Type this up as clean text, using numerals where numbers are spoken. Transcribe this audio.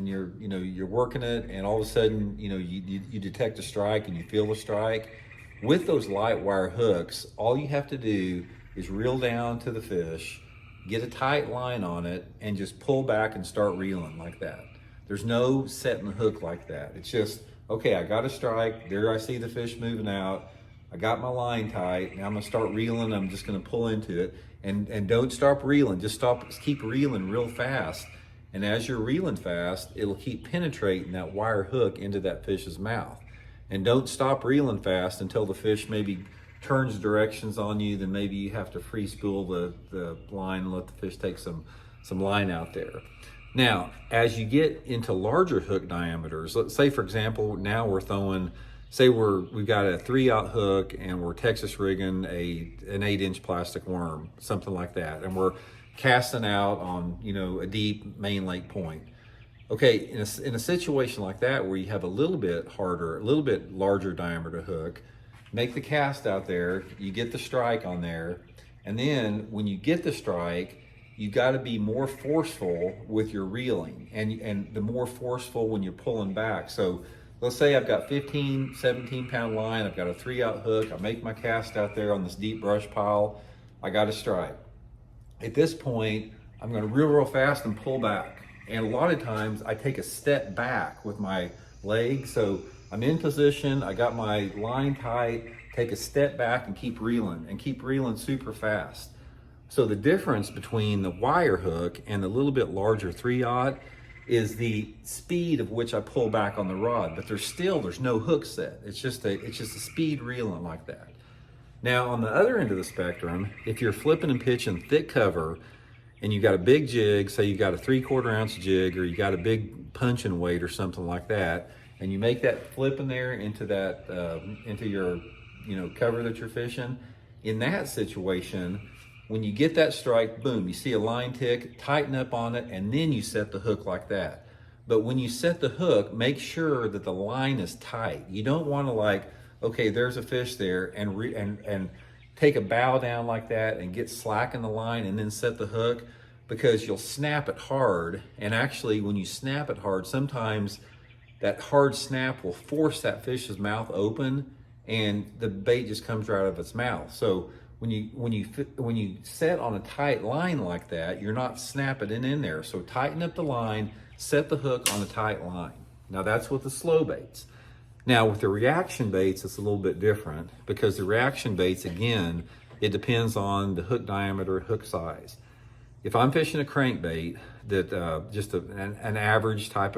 you're, you're working it, and all of a sudden, you detect a strike and you feel the strike. With those light wire hooks, all you have to do is reel down to the fish, get a tight line on it, and just pull back and start reeling like that. There's no setting the hook like that. It's just, okay, I got a strike, there I see the fish moving out, I got my line tight, now I'm gonna start reeling, I'm just gonna pull into it, and don't stop reeling, just keep reeling real fast. And as you're reeling fast, it'll keep penetrating that wire hook into that fish's mouth. And don't stop reeling fast until the fish maybe turns directions on you. Then maybe you have to free spool the line and let the fish take some line out there. Now, as you get into larger hook diameters, let's say for example, now we're throwing, say we've got a 3/0 hook and we're Texas rigging an 8-inch plastic worm, something like that, and we're casting out on a deep main lake point. Okay, in a situation like that where you have a little bit harder, a little bit larger diameter hook, make the cast out there, you get the strike on there, and then when you get the strike, you got to be more forceful with your reeling, and the more forceful when you're pulling back. So let's say I've got 15, 17 pound line, I've got a 3/0 hook, I make my cast out there on this deep brush pile, I got a strike. At this point, I'm going to reel real fast and pull back. And a lot of times I take a step back with my leg. So I'm in position, I got my line tight, take a step back and keep reeling super fast. So the difference between the wire hook and the little bit larger 3/0 is the speed of which I pull back on the rod, but there's no hook set. It's just a speed reeling like that. Now on the other end of the spectrum, if you're flipping and pitching thick cover and you got a big jig, say you got a 3/4 ounce jig, or you got a big punching weight or something like that, and you make that flip in there into that into your cover that you're fishing, in that situation, when you get that strike, boom, you see a line tick, tighten up on it, and then you set the hook like that. But when you set the hook, make sure that the line is tight. You don't want to okay, there's a fish there, and take a bow down like that and get slack in the line and then set the hook, because you'll snap it hard. And actually when you snap it hard, sometimes that hard snap will force that fish's mouth open and the bait just comes right out of its mouth. So when you set on a tight line like that, you're not snapping it in there. So tighten up the line, set the hook on a tight line. Now that's with the slow baits. Now with the reaction baits, it's a little bit different, because the reaction baits, again, it depends on the hook diameter, hook size. If I'm fishing a crankbait that just an average type of